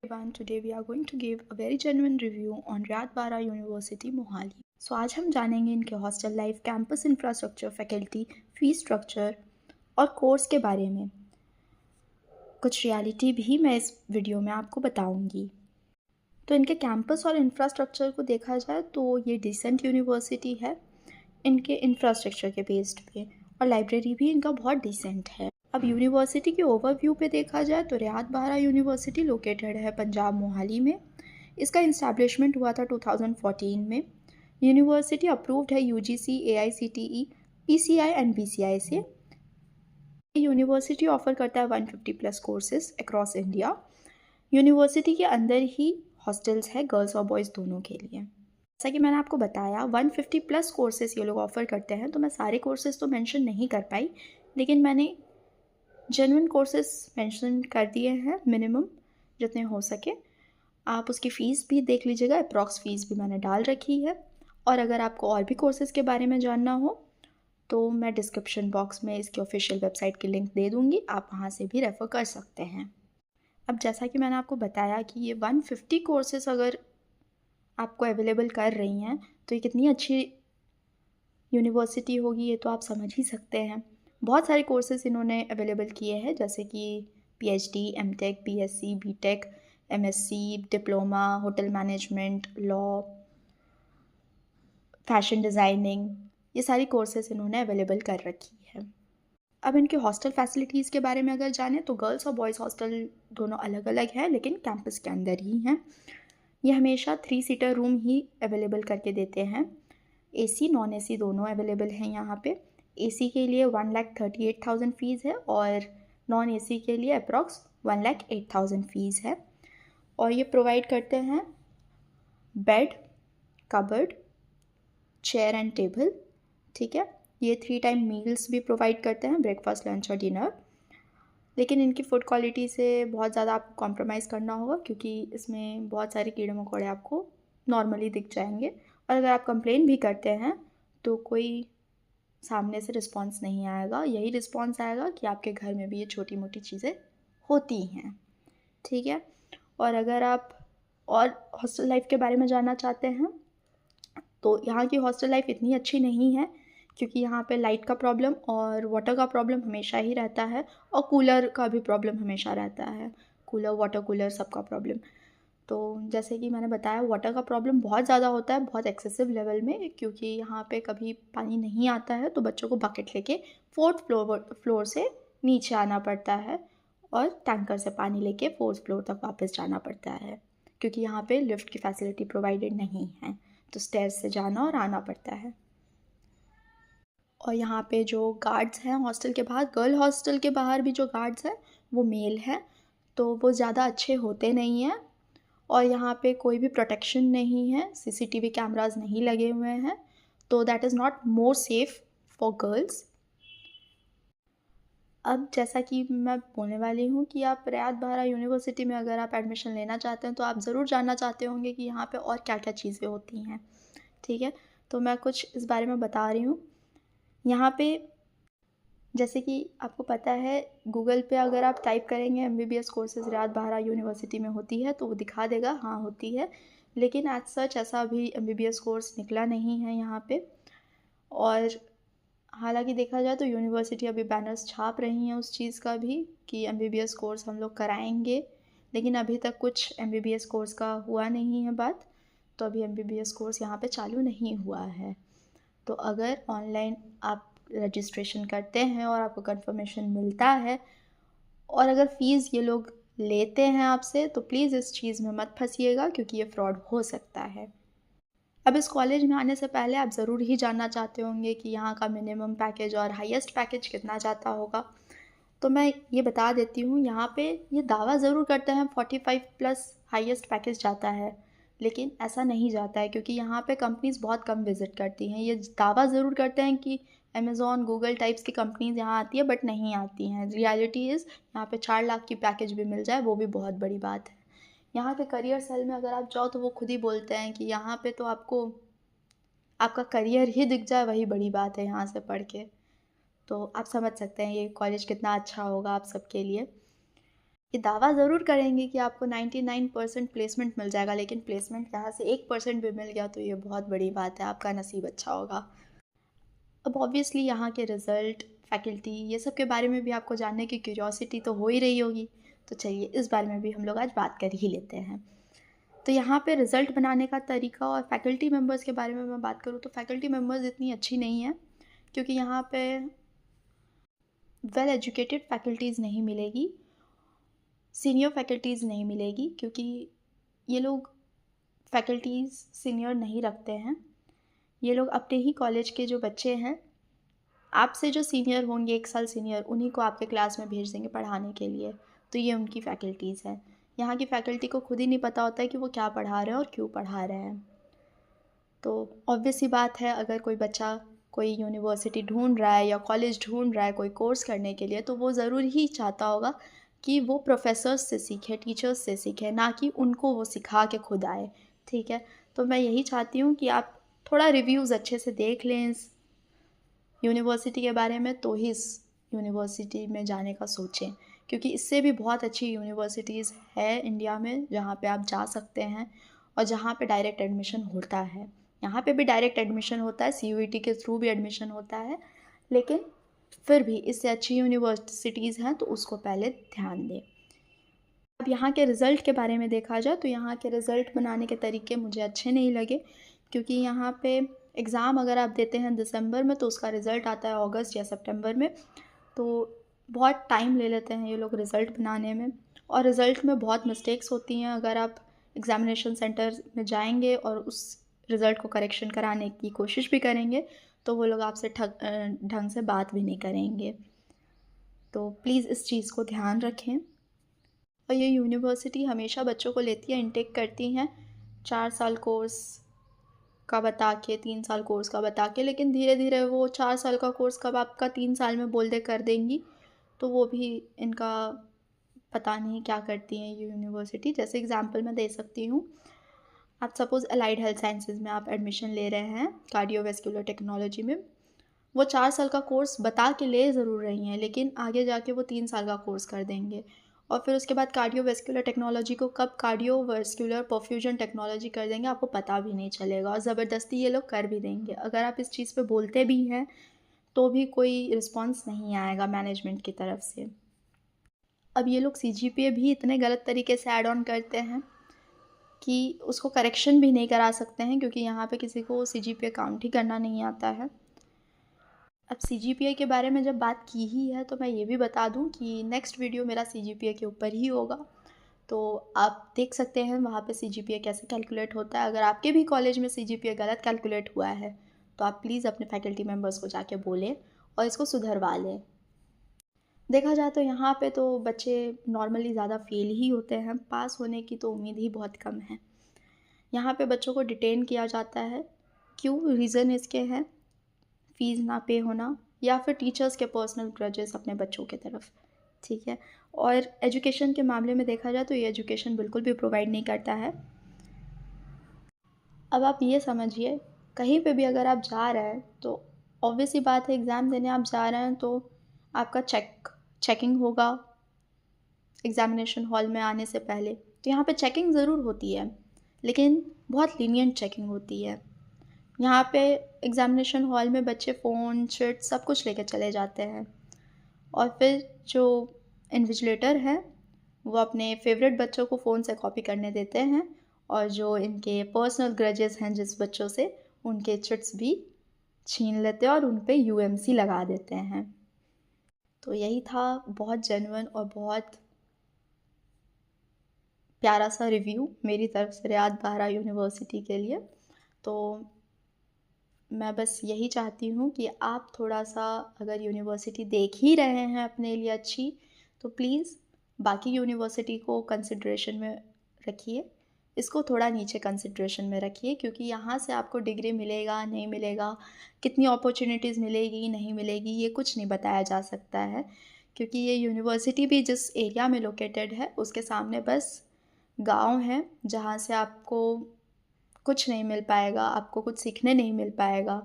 Everyone, today we are going to give a very genuine review on Riyad Bara University Mohali. So आज हम जानेंगे इनके hostel life, campus infrastructure, faculty, fees structure और course के बारे में। कुछ रियलिटी भी मैं इस वीडियो में आपको बताऊंगी। तो इनके कैंपस और इंफ्रास्ट्रक्चर को देखा जाए तो ये डिसेंट यूनिवर्सिटी है इनके इंफ्रास्ट्रक्चर के बेस्ड पे, और लाइब्रेरी भी इनका बहुत डिसेंट है। अब यूनिवर्सिटी के ओवरव्यू पे देखा जाए तो रियाद बाहरा यूनिवर्सिटी लोकेटेड है पंजाब मोहाली में। इसका इस्टेब्लिशमेंट हुआ था 2014 में। यूनिवर्सिटी अप्रूव्ड है UGC, AICTE, PCI and BCI से। यूनिवर्सिटी ऑफर करता है 150 plus courses across India. University के अंदर ही हॉस्टल्स है गर्ल्स और बॉयज़ दोनों के लिए। जैसा कि मैंने आपको बताया 150 प्लस कोर्सेज ये लोग ऑफ़र करते हैं, तो मैं सारे कोर्सेज तो मेंशन नहीं कर पाई, लेकिन मैंने जेन्युइन कोर्सेज मेंशन कर दिए हैं मिनिमम जितने हो सके। आप उसकी फ़ीस भी देख लीजिएगा, अप्रॉक्स फ़ीस भी मैंने डाल रखी है। और अगर आपको और भी कोर्सेज़ के बारे में जानना हो तो मैं डिस्क्रिप्शन बॉक्स में इसकी ऑफिशियल वेबसाइट की लिंक दे दूँगी, आप वहाँ से भी रेफ़र कर सकते हैं। अब जैसा कि मैंने आपको बताया कि ये 150 कोर्सेज़ अगर आपको अवेलेबल कर रही हैं तो ये कितनी अच्छी यूनिवर्सिटी होगी, ये तो आप समझ ही सकते हैं। बहुत सारे कोर्सेज़ इन्होंने अवेलेबल किए हैं, जैसे कि PhD, MTech, BSc, BTech, MSc, diploma, hotel management, law, fashion designing, ये सारी कोर्सेज़ इन्होंने अवेलेबल कर रखी है। अब इनके हॉस्टल फैसिलिटीज़ के बारे में अगर जानें तो गर्ल्स और बॉयज़ हॉस्टल दोनों अलग अलग हैं, लेकिन कैंपस के अंदर ही हैं। ये हमेशा 3 सीटर रूम ही अवेलेबल करके देते हैं। एसी, नॉन एसी दोनों अवेलेबल हैं यहाँ पे। एसी के लिए 1,38,000 फ़ीस है और नॉन एसी के लिए अप्रॉक्स 1,08,000 फ़ीस है। और ये प्रोवाइड करते हैं bed, cupboard, chair and table, ठीक है। ये 3 टाइम मील्स भी प्रोवाइड करते हैं, ब्रेकफास्ट, लंच और डिनर। लेकिन इनकी फ़ूड क्वालिटी से बहुत ज़्यादा आपको कॉम्प्रोमाइज़ करना होगा, क्योंकि इसमें बहुत सारे कीड़े मकोड़े आपको नॉर्मली दिख जाएंगे। और अगर आप कंप्लेन भी करते हैं तो कोई सामने से रिस्पॉन्स नहीं आएगा। यही रिस्पॉन्स आएगा कि आपके घर में भी ये छोटी मोटी चीज़ें होती हैं, ठीक है। और अगर आप और हॉस्टल लाइफ के बारे में जानना चाहते हैं तो यहाँ की हॉस्टल लाइफ इतनी अच्छी नहीं है, क्योंकि यहाँ पे लाइट का प्रॉब्लम और वाटर का प्रॉब्लम हमेशा ही रहता है, और कूलर का भी प्रॉब्लम हमेशा रहता है। कूलर, वाटर कूलर, सबका प्रॉब्लम। तो जैसे कि मैंने बताया, वाटर का प्रॉब्लम बहुत ज़्यादा होता है, बहुत एक्सेसिव लेवल में, क्योंकि यहाँ पे कभी पानी नहीं आता है तो बच्चों को बकेट लेके 4th फ्लोर से नीचे आना पड़ता है, और टैंकर से पानी लेके 4th फ्लोर तक वापस जाना पड़ता है, क्योंकि यहाँ पे लिफ्ट की फैसिलिटी प्रोवाइडेड नहीं है, तो स्टेयर्स से जाना और आना पड़ता है। और यहाँ पे जो गार्ड्स हैं हॉस्टल के बाहर, गर्ल हॉस्टल के बाहर भी जो गार्ड्स हैं वो मेल हैं, तो वो ज़्यादा अच्छे होते नहीं हैं। और यहाँ पे कोई भी प्रोटेक्शन नहीं है, सीसीटीवी कैमरास नहीं लगे हुए हैं, तो that is not more safe for girls. अब जैसा कि मैं बोलने वाली हूँ कि आप रियाद बाहरा यूनिवर्सिटी में अगर आप एडमिशन लेना चाहते हैं तो आप ज़रूर जानना चाहते होंगे कि यहाँ पे और क्या क्या चीज़ें होती हैं, ठीक है। तो मैं कुछ इस बारे में बता रही हूँ। यहाँ पे जैसे कि आपको पता है, गूगल पे अगर आप टाइप करेंगे एमबीबीएस कोर्सेज़ रियाद बाहरा यूनिवर्सिटी में होती है तो वो दिखा देगा, हाँ होती है, लेकिन एज सच ऐसा अभी एमबीबीएस कोर्स निकला नहीं है यहाँ पे। और हालांकि देखा जाए तो यूनिवर्सिटी अभी बैनर्स छाप रही हैं उस चीज़ का भी कि एमबीबीएस कोर्स हम लोग कराएंगे, लेकिन अभी तक कुछ एमबीबीएस कोर्स का हुआ नहीं है बात, तो अभी एमबीबीएस कोर्स यहाँ पे चालू नहीं हुआ है। तो अगर ऑनलाइन आप रजिस्ट्रेशन करते हैं और आपको कंफर्मेशन मिलता है, और अगर फ़ीस ये लोग लेते हैं आपसे, तो प्लीज़ इस चीज़ में मत फंसिएगा, क्योंकि ये फ्रॉड हो सकता है। अब इस कॉलेज में आने से पहले आप ज़रूर ही जानना चाहते होंगे कि यहाँ का मिनिमम पैकेज और हाईएस्ट पैकेज कितना जाता होगा। तो मैं ये बता देती हूँ, यहाँ पे ये दावा ज़रूर करते हैं 45 प्लस हाईएस्ट पैकेज जाता है, लेकिन ऐसा नहीं जाता है, क्योंकि यहाँ पे कंपनीज़ बहुत कम विज़िट करती हैं। ये दावा ज़रूर करते हैं कि अमेज़ॉन, गूगल टाइप्स की कंपनीज़ यहाँ आती है, बट नहीं आती हैं। रियलिटी इज़ यहाँ पे 4 लाख की पैकेज भी मिल जाए वो भी बहुत बड़ी बात है। यहाँ के करियर सेल में अगर आप जाओ तो वो खुद ही बोलते हैं कि यहाँ पे तो आपको आपका करियर ही दिख जाए वही बड़ी बात है यहाँ से पढ़ के। तो आप समझ सकते हैं ये कॉलेज कितना अच्छा होगा आप सबके लिए। ये दावा ज़रूर करेंगे कि आपको 99% प्लेसमेंट मिल जाएगा, लेकिन प्लेसमेंट यहाँ से 1% भी मिल गया तो ये बहुत बड़ी बात है, आपका नसीब अच्छा होगा। अब ऑब्वियसली यहाँ के रिज़ल्ट, फैकल्टी, ये सब के बारे में भी आपको जानने की क्यूरियोसिटी तो हो ही रही होगी, तो चलिए इस बारे में भी हम लोग आज बात कर ही लेते हैं। तो यहाँ पे रिज़ल्ट बनाने का तरीका और फैकल्टी मेंबर्स के बारे में मैं बात करूँ तो फैकल्टी मेंबर्स इतनी अच्छी नहीं है, क्योंकि यहाँ पे वेल एजुकेटेड फैकल्टीज़ नहीं मिलेगी, सीनियर फैकल्टीज़ नहीं मिलेगी, क्योंकि ये लोग फैकल्टीज़ सीनियर नहीं रखते हैं। ये लोग अपने ही कॉलेज के जो बच्चे हैं, आपसे जो सीनियर होंगे 1 साल सीनियर, उन्हीं को आपके क्लास में भेज देंगे पढ़ाने के लिए, तो ये उनकी फ़ैकल्टीज़ हैं। यहाँ की फ़ैकल्टी को खुद ही नहीं पता होता है कि वो क्या पढ़ा रहे हैं और क्यों पढ़ा रहे हैं। तो ऑब्वियस सी बात है, अगर कोई बच्चा कोई यूनिवर्सिटी ढूंढ रहा है या कॉलेज ढूंढ रहा है कोई कोर्स करने के लिए, तो वो ज़रूर ही चाहता होगा कि वो प्रोफेसर्स से सीखे, टीचर्स से सीखे, ना कि उनको वो सिखा के खुद आए। ठीक है, तो मैं यही चाहती हूँ कि आप थोड़ा रिव्यूज़ अच्छे से देख लें इस यूनिवर्सिटी के बारे में, तो ही इस यूनिवर्सिटी में जाने का सोचें, क्योंकि इससे भी बहुत अच्छी यूनिवर्सिटीज़ है इंडिया में जहाँ पे आप जा सकते हैं और जहाँ पे डायरेक्ट एडमिशन होता है। यहाँ पे भी डायरेक्ट एडमिशन होता है, CUET के थ्रू भी एडमिशन होता है, लेकिन फिर भी इससे अच्छी यूनिवर्सिटीज़ हैं तो उसको पहले ध्यान दें। अब यहाँ के रिज़ल्ट के बारे में देखा जाए तो यहाँ के रिज़ल्ट बनाने के तरीके मुझे अच्छे नहीं लगे, क्योंकि यहाँ पे एग्ज़ाम अगर आप देते हैं दिसंबर में तो उसका रिज़ल्ट आता है अगस्त या सितंबर में, तो बहुत टाइम ले लेते हैं ये लोग रिज़ल्ट बनाने में, और रिज़ल्ट में बहुत मिस्टेक्स होती हैं। अगर आप एग्ज़ामिनेशन सेंटर में जाएंगे और उस रिज़ल्ट को करेक्शन कराने की कोशिश भी करेंगे तो वो लोग आपसे ढंग से बात भी नहीं करेंगे। तो प्लीज़ इस चीज़ को ध्यान रखें। और ये यूनिवर्सिटी हमेशा बच्चों को लेती है, इनटेक करती हैं 4 साल कोर्स का बता के, 3 साल कोर्स का बता के, लेकिन धीरे धीरे वो 4 साल का कोर्स कब आपका 3 साल में बोल दे कर देंगी, तो वो भी इनका पता नहीं क्या करती हैं ये यूनिवर्सिटी। जैसे एग्जांपल मैं दे सकती हूँ, आप सपोज़ अलाइड हेल्थ साइंसेज़ में आप एडमिशन ले रहे हैं कार्डियोवैस्कुलर टेक्नोलॉजी में, वो 4 साल का कोर्स बता के ले ज़रूर रही हैं, लेकिन आगे जाके वो 3 साल का कोर्स कर देंगे, और फिर उसके बाद कार्डियोवैस्कुलर टेक्नोलॉजी को कब कार्डियोवैस्कुलर परफ्यूजन टेक्नोलॉजी कर देंगे आपको पता भी नहीं चलेगा, और ज़बरदस्ती ये लोग कर भी देंगे। अगर आप इस चीज़ पे बोलते भी हैं तो भी कोई रिस्पॉन्स नहीं आएगा मैनेजमेंट की तरफ से। अब ये लोग CGPA भी इतने गलत तरीके से ऐड ऑन करते हैं कि उसको करेक्शन भी नहीं करा सकते हैं, क्योंकि यहाँ पे किसी को CGPA काउंट ही करना नहीं आता है। अब CGPA के बारे में जब बात की ही है तो मैं ये भी बता दूं कि नेक्स्ट वीडियो मेरा CGPA के ऊपर ही होगा, तो आप देख सकते हैं वहाँ पे CGPA कैसे कैलकुलेट होता है। अगर आपके भी कॉलेज में CGPA गलत कैलकुलेट हुआ है तो आप प्लीज़ अपने फैकल्टी मेम्बर्स को जाके बोलें और इसको सुधरवा लें। देखा जाए तो यहाँ पे तो बच्चे नॉर्मली ज़्यादा फेल ही होते हैं, पास होने की तो उम्मीद ही बहुत कम है। यहाँ पे बच्चों को डिटेन किया जाता है, क्यों? रीज़न इसके हैं फ़ीस ना पे होना या फिर टीचर्स के पर्सनल ग्रजेस अपने बच्चों की तरफ। ठीक है, और एजुकेशन के मामले में देखा जाए तो ये एजुकेशन बिल्कुल भी प्रोवाइड नहीं करता है। अब आप ये समझिए, कहीं पे भी अगर आप जा रहे हैं तो ऑब्वियस सी बात है, एग्ज़ाम देने आप जा रहे हैं तो आपका चेकिंग होगा एग्ज़ामिनेशन हॉल में आने से पहले। तो यहाँ पे चेकिंग ज़रूर होती है, लेकिन बहुत लीनिएंट चेकिंग होती है। यहाँ पे एग्ज़ामिनेशन हॉल में बच्चे फ़ोन, चिट सब कुछ लेके चले जाते हैं, और फिर जो इन्विजिलेटर है वो अपने फेवरेट बच्चों को फ़ोन से कॉपी करने देते हैं, और जो इनके पर्सनल ग्रजेस हैं जिस बच्चों से, उनके चिट्स भी छीन लेते हैं और उन पे UMC लगा देते हैं। तो यही था बहुत जेन्युइन और बहुत प्यारा सा रिव्यू मेरी तरफ से रियाद बाहरा यूनिवर्सिटी के लिए। तो मैं बस यही चाहती हूँ कि आप थोड़ा सा, अगर यूनिवर्सिटी देख ही रहे हैं अपने लिए अच्छी, तो प्लीज़ बाकी यूनिवर्सिटी को कंसिड्रेशन में रखिए, इसको थोड़ा नीचे कंसिड्रेशन में रखिए, क्योंकि यहाँ से आपको डिग्री मिलेगा नहीं मिलेगा, कितनी अपॉर्चुनिटीज़ मिलेगी नहीं मिलेगी, ये कुछ नहीं बताया जा सकता है, क्योंकि ये यूनिवर्सिटी भी जिस एरिया में लोकेटेड है उसके सामने बस गाँव है, जहाँ से आपको कुछ नहीं मिल पाएगा, आपको कुछ सीखने नहीं मिल पाएगा।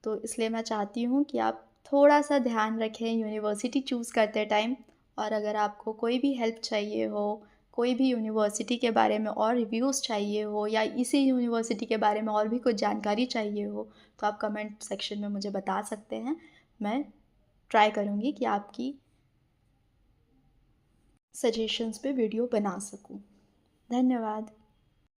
तो इसलिए मैं चाहती हूँ कि आप थोड़ा सा ध्यान रखें यूनिवर्सिटी चूज़ करते टाइम, और अगर आपको कोई भी हेल्प चाहिए हो, कोई भी यूनिवर्सिटी के बारे में और रिव्यूज़ चाहिए हो, या इसी यूनिवर्सिटी के बारे में और भी कुछ जानकारी चाहिए हो, तो आप कमेंट सेक्शन में मुझे बता सकते हैं। मैं ट्राई करूँगी कि आपकी सजेशंस पे वीडियो बना सकूँ। धन्यवाद।